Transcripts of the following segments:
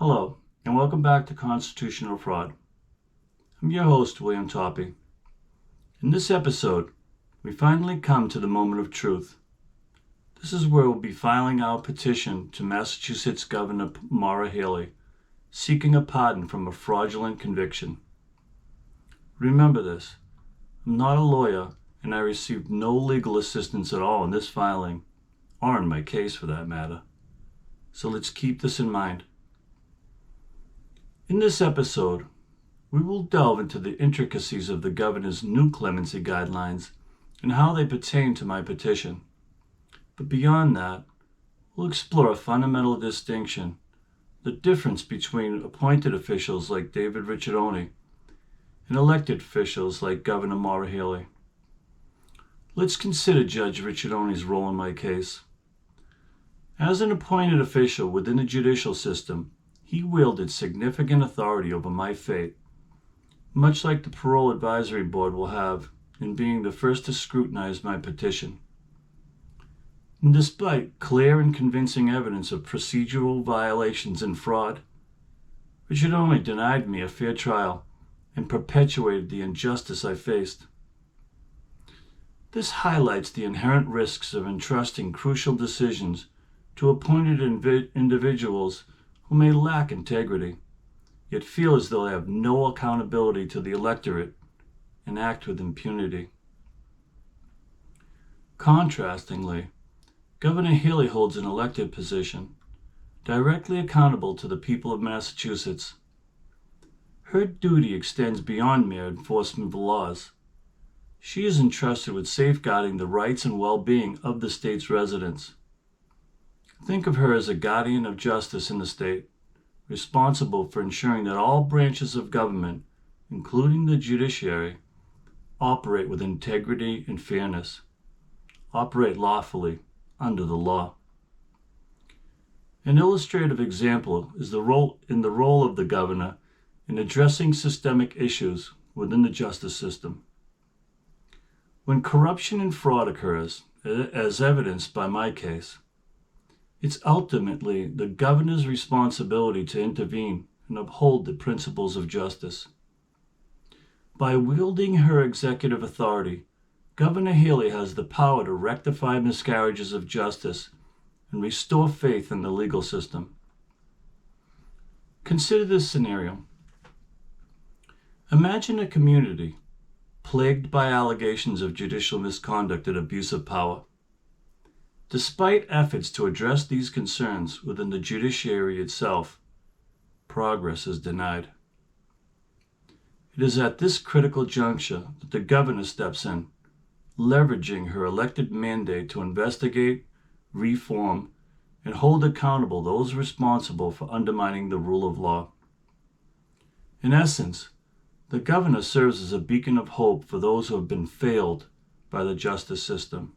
Hello, and welcome back to Constitutional Fraud. I'm your host, William Toppi. In this episode, we finally come to the moment of truth. This is where we'll be filing our petition to Massachusetts Governor Maura Healey, seeking a pardon from a fraudulent conviction. Remember this, I'm not a lawyer, and I received no legal assistance at all in this filing, or in my case for that matter. So let's keep this in mind. In this episode, we will delve into the intricacies of the governor's new clemency guidelines and how they pertain to my petition. But beyond that, we'll explore a fundamental distinction, the difference between appointed officials like David Ricciardone and elected officials like Governor Maura Healey. Let's consider Judge Ricciardone's role in my case. As an appointed official within the judicial system, he wielded significant authority over my fate, much like the Parole Advisory Board will have in being the first to scrutinize my petition. And despite clear and convincing evidence of procedural violations and fraud, Ricciardone denied me a fair trial and perpetuated the injustice I faced. This highlights the inherent risks of entrusting crucial decisions to appointed individuals who may lack integrity, yet feel as though they have no accountability to the electorate and act with impunity. Contrastingly, Governor Healey holds an elected position, directly accountable to the people of Massachusetts. Her duty extends beyond mere enforcement of laws. She is entrusted with safeguarding the rights and well-being of the state's residents. Think of her as a guardian of justice in the state, responsible for ensuring that all branches of government, including the judiciary, operate with integrity and fairness, operate lawfully under the law. An illustrative example is the role of the governor in addressing systemic issues within the justice system. When corruption and fraud occurs, as evidenced by my case, it's ultimately the governor's responsibility to intervene and uphold the principles of justice. By wielding her executive authority, Governor Healey has the power to rectify miscarriages of justice and restore faith in the legal system. Consider this scenario. Imagine a community plagued by allegations of judicial misconduct and abuse of power. Despite efforts to address these concerns within the judiciary itself, progress is denied. It is at this critical juncture that the governor steps in, leveraging her elected mandate to investigate, reform, and hold accountable those responsible for undermining the rule of law. In essence, the governor serves as a beacon of hope for those who have been failed by the justice system.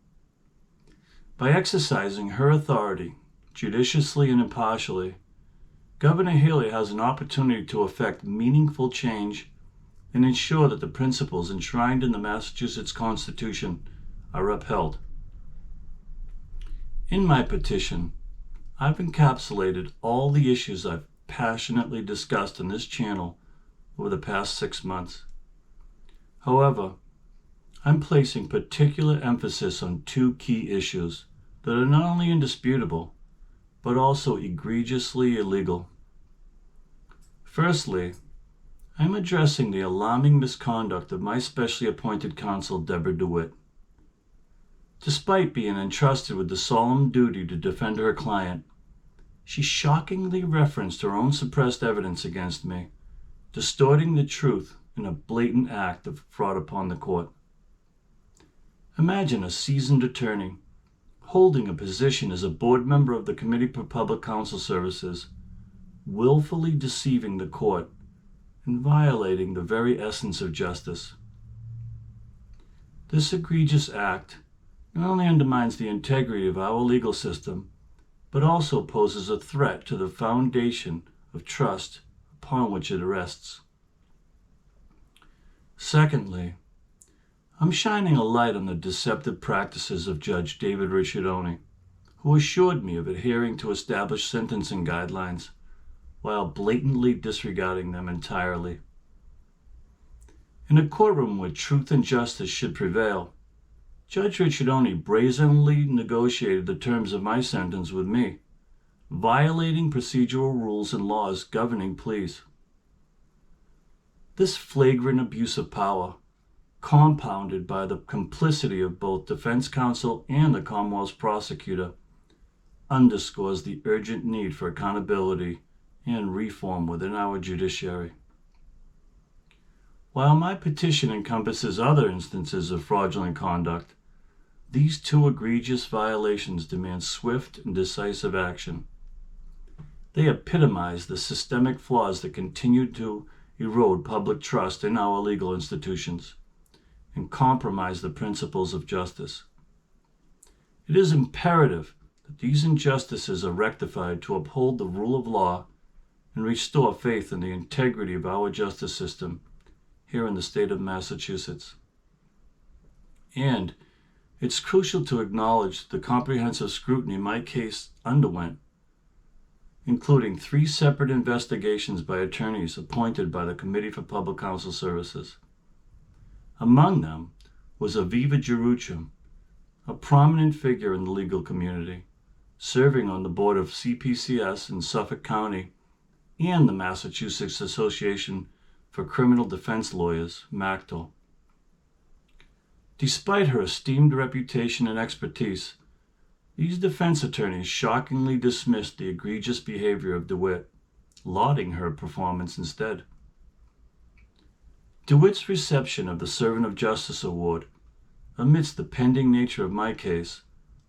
By exercising her authority, judiciously and impartially, Governor Healey has an opportunity to effect meaningful change and ensure that the principles enshrined in the Massachusetts Constitution are upheld. In my petition, I've encapsulated all the issues I've passionately discussed in this channel over the past 6 months. However, I'm placing particular emphasis on 2 key issues that are not only indisputable, but also egregiously illegal. Firstly, I'm addressing the alarming misconduct of my specially appointed counsel, Deborah DeWitt. Despite being entrusted with the solemn duty to defend her client, she shockingly referenced her own suppressed evidence against me, distorting the truth in a blatant act of fraud upon the court. Imagine a seasoned attorney holding a position as a board member of the Committee for Public Counsel Services, willfully deceiving the court and violating the very essence of justice. This egregious act not only undermines the integrity of our legal system, but also poses a threat to the foundation of trust upon which it rests. Secondly, I'm shining a light on the deceptive practices of Judge David Ricciardone, who assured me of adhering to established sentencing guidelines while blatantly disregarding them entirely. In a courtroom where truth and justice should prevail, Judge Ricciardone brazenly negotiated the terms of my sentence with me, violating procedural rules and laws governing pleas. This flagrant abuse of power, compounded by the complicity of both defense counsel and the Commonwealth's prosecutor, underscores the urgent need for accountability and reform within our judiciary. While my petition encompasses other instances of fraudulent conduct, these two egregious violations demand swift and decisive action. They epitomize the systemic flaws that continue to erode public trust in our legal institutions and compromise the principles of justice. It is imperative that these injustices are rectified to uphold the rule of law and restore faith in the integrity of our justice system here in the state of Massachusetts. And it's crucial to acknowledge the comprehensive scrutiny my case underwent, including 3 separate investigations by attorneys appointed by the Committee for Public Counsel Services. Among them was Aviva Gerucham, a prominent figure in the legal community, serving on the board of CPCS in Suffolk County and the Massachusetts Association for Criminal Defense Lawyers, MACTL. Despite her esteemed reputation and expertise, these defense attorneys shockingly dismissed the egregious behavior of DeWitt, lauding her performance instead. DeWitt's reception of the Servant of Justice Award, amidst the pending nature of my case,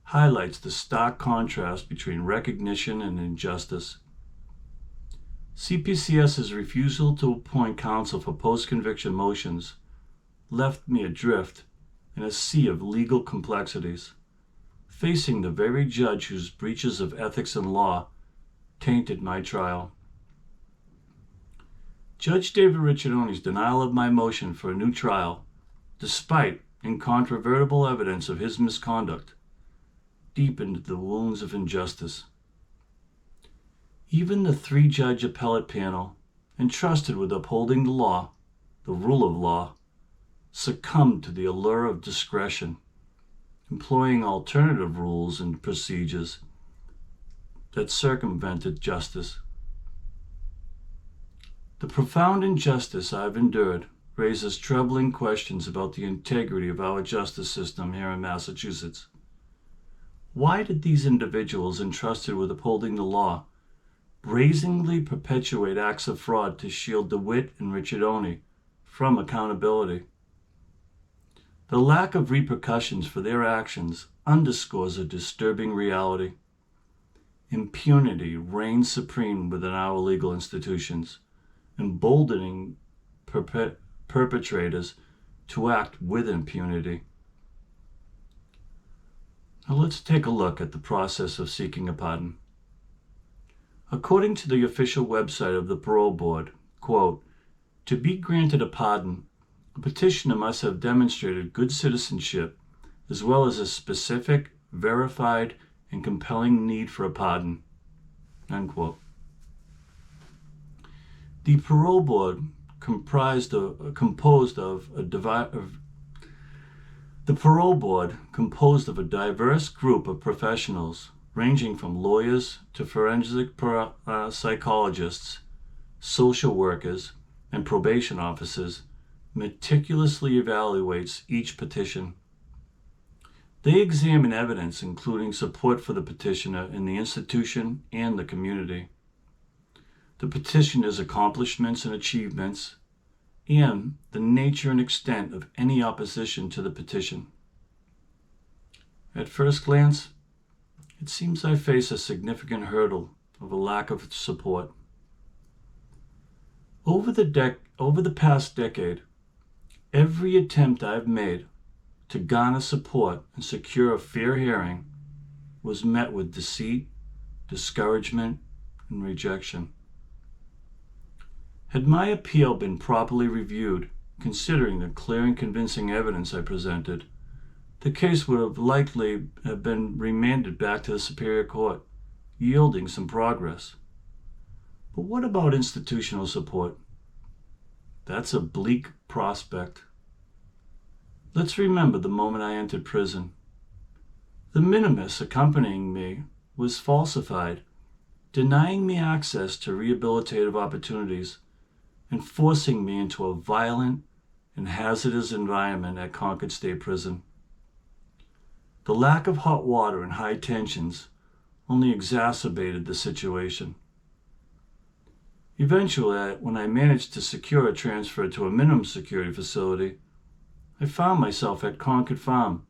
highlights the stark contrast between recognition and injustice. CPCS's refusal to appoint counsel for post-conviction motions left me adrift in a sea of legal complexities, facing the very judge whose breaches of ethics and law tainted my trial. Judge David Ricciardone's denial of my motion for a new trial, despite incontrovertible evidence of his misconduct, deepened the wounds of injustice. Even the 3-judge appellate panel, entrusted with upholding the law, the rule of law, succumbed to the allure of discretion, employing alternative rules and procedures that circumvented justice. The profound injustice I've endured raises troubling questions about the integrity of our justice system here in Massachusetts. Why did these individuals entrusted with upholding the law brazenly perpetuate acts of fraud to shield DeWitt and Ricciardone from accountability? The lack of repercussions for their actions underscores a disturbing reality. Impunity reigns supreme within our legal institutions, emboldening perpetrators to act with impunity. Now let's take a look at the process of seeking a pardon. According to the official website of the Parole Board, quote, "To be granted a pardon, a petitioner must have demonstrated good citizenship as well as a specific, verified, and compelling need for a pardon." Unquote. The Parole Board composed of a diverse group of professionals ranging from lawyers to forensic psychologists, social workers, and probation officers, meticulously evaluates each petition. They examine evidence including support for the petitioner in the institution and the community, the petitioner's accomplishments and achievements, and the nature and extent of any opposition to the petition. At first glance, it seems I face a significant hurdle of a lack of support. Over the past decade, every attempt I've made to garner support and secure a fair hearing was met with deceit, discouragement, and rejection. Had my appeal been properly reviewed, considering the clear and convincing evidence I presented, the case would have likely been remanded back to the Superior Court, yielding some progress. But what about institutional support? That's a bleak prospect. Let's remember the moment I entered prison. The minimus accompanying me was falsified, denying me access to rehabilitative opportunities and forcing me into a violent and hazardous environment at Concord State Prison. The lack of hot water and high tensions only exacerbated the situation. Eventually, when I managed to secure a transfer to a minimum security facility, I found myself at Concord Farm,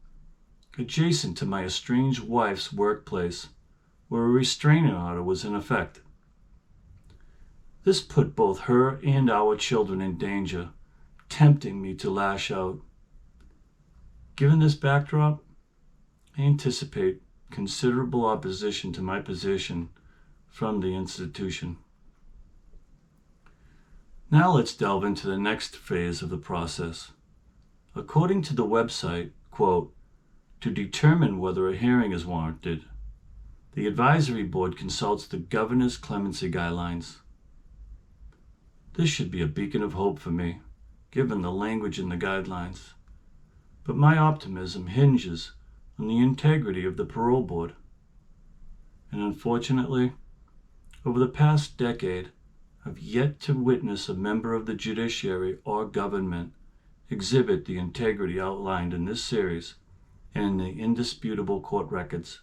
adjacent to my estranged wife's workplace, where a restraining order was in effect. This put both her and our children in danger, tempting me to lash out. Given this backdrop, I anticipate considerable opposition to my position from the institution. Now let's delve into the next phase of the process. According to the website, quote, to determine whether a hearing is warranted, the advisory board consults the governor's clemency guidelines. This should be a beacon of hope for me, given the language in the guidelines. But my optimism hinges on the integrity of the parole board. And unfortunately, over the past decade, I've yet to witness a member of the judiciary or government exhibit the integrity outlined in this series and in the indisputable court records,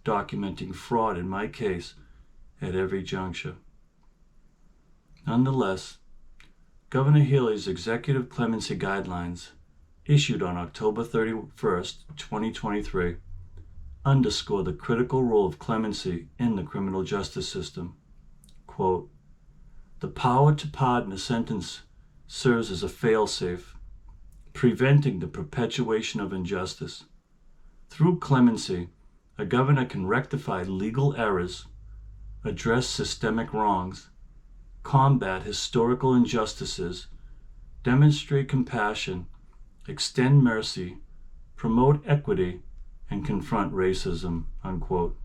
documenting fraud in my case at every juncture. Nonetheless, Governor Healey's Executive Clemency Guidelines, issued on October 31st, 2023, underscore the critical role of clemency in the criminal justice system. Quote, the power to pardon a sentence serves as a fail-safe, preventing the perpetuation of injustice. Through clemency, a governor can rectify legal errors, address systemic wrongs, combat historical injustices, demonstrate compassion, extend mercy, promote equity, and confront racism, unquote.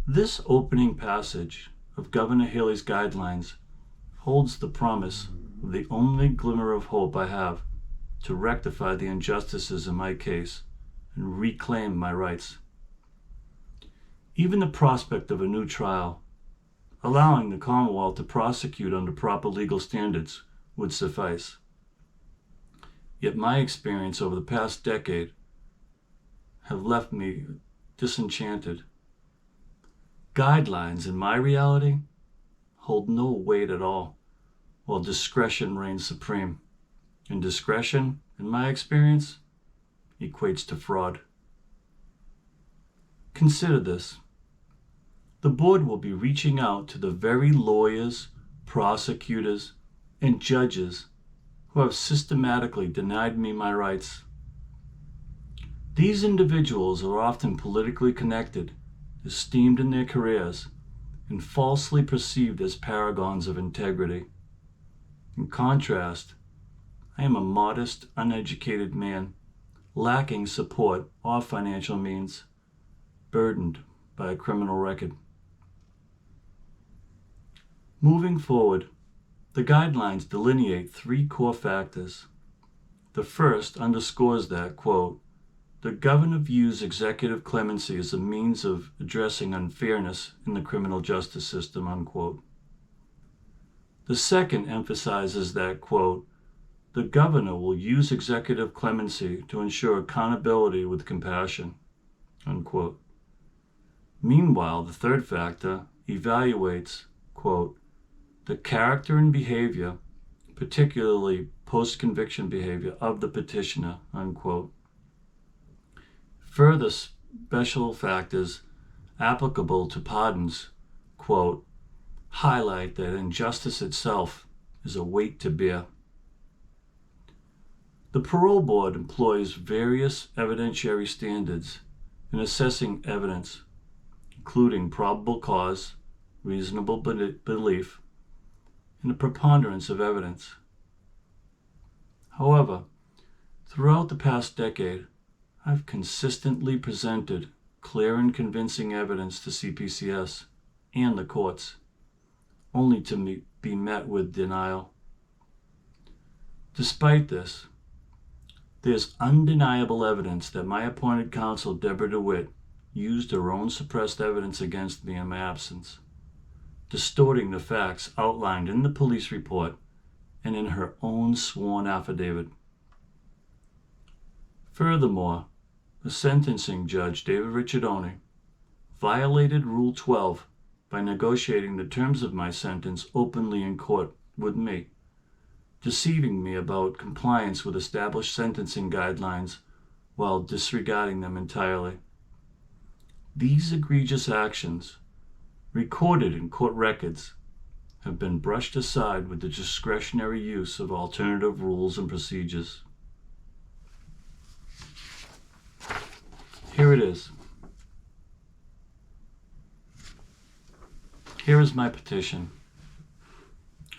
This opening passage of Governor Healey's guidelines holds the promise of the only glimmer of hope I have to rectify the injustices in my case and reclaim my rights. Even the prospect of a new trial, allowing the Commonwealth to prosecute under proper legal standards, would suffice. Yet my experience over the past decade have left me disenchanted. Guidelines in my reality hold no weight at all, while discretion reigns supreme. And discretion, in my experience, equates to fraud. Consider this. The board will be reaching out to the very lawyers, prosecutors, and judges who have systematically denied me my rights. These individuals are often politically connected, esteemed in their careers, and falsely perceived as paragons of integrity. In contrast, I am a modest, uneducated man, lacking support or financial means, burdened by a criminal record. Moving forward, the guidelines delineate three core factors. The first underscores that, quote, the governor views executive clemency as a means of addressing unfairness in the criminal justice system, unquote. The second emphasizes that, quote, the governor will use executive clemency to ensure accountability with compassion, unquote. Meanwhile, the third factor evaluates, quote, the character and behavior, particularly post-conviction behavior, of the petitioner, unquote. Further special factors applicable to pardons, quote, highlight that injustice itself is a weight to bear. The parole board employs various evidentiary standards in assessing evidence, including probable cause, reasonable belief, and a preponderance of evidence. However, throughout the past decade, I've consistently presented clear and convincing evidence to CPCS and the courts, only to be met with denial. Despite this, there's undeniable evidence that my appointed counsel, Deborah DeWitt, used her own suppressed evidence against me in my absence, distorting the facts outlined in the police report and in her own sworn affidavit. Furthermore, the sentencing judge, David Ricciardone, violated Rule 12 by negotiating the terms of my sentence openly in court with me, deceiving me about compliance with established sentencing guidelines while disregarding them entirely. These egregious actions, recorded in court records, have been brushed aside with the discretionary use of alternative rules and procedures. Here it is. Here is my petition,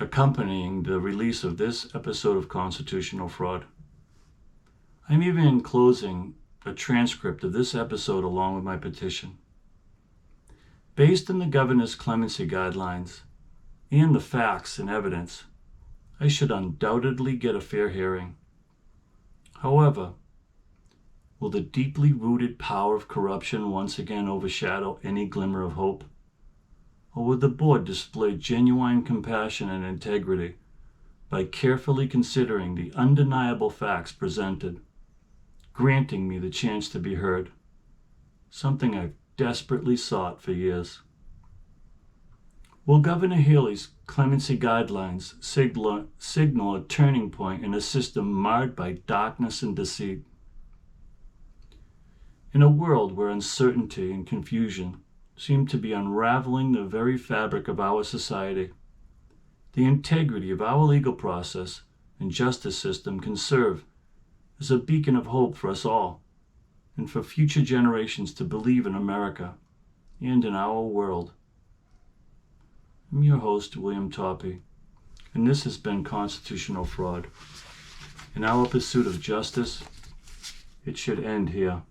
accompanying the release of this episode of Constitutional Fraud. I'm even enclosing a transcript of this episode along with my petition. Based on the governor's clemency guidelines and the facts and evidence, I should undoubtedly get a fair hearing. However, will the deeply rooted power of corruption once again overshadow any glimmer of hope? Or will the board display genuine compassion and integrity by carefully considering the undeniable facts presented, granting me the chance to be heard, something I've desperately sought for years? Will Governor Healey's clemency guidelines signal a turning point in a system marred by darkness and deceit? In a world where uncertainty and confusion seem to be unraveling the very fabric of our society, the integrity of our legal process and justice system can serve as a beacon of hope for us all and for future generations to believe in America and in our world. I'm your host, William Toppi, and this has been Constitutional Fraud. In our pursuit of justice, it should end here.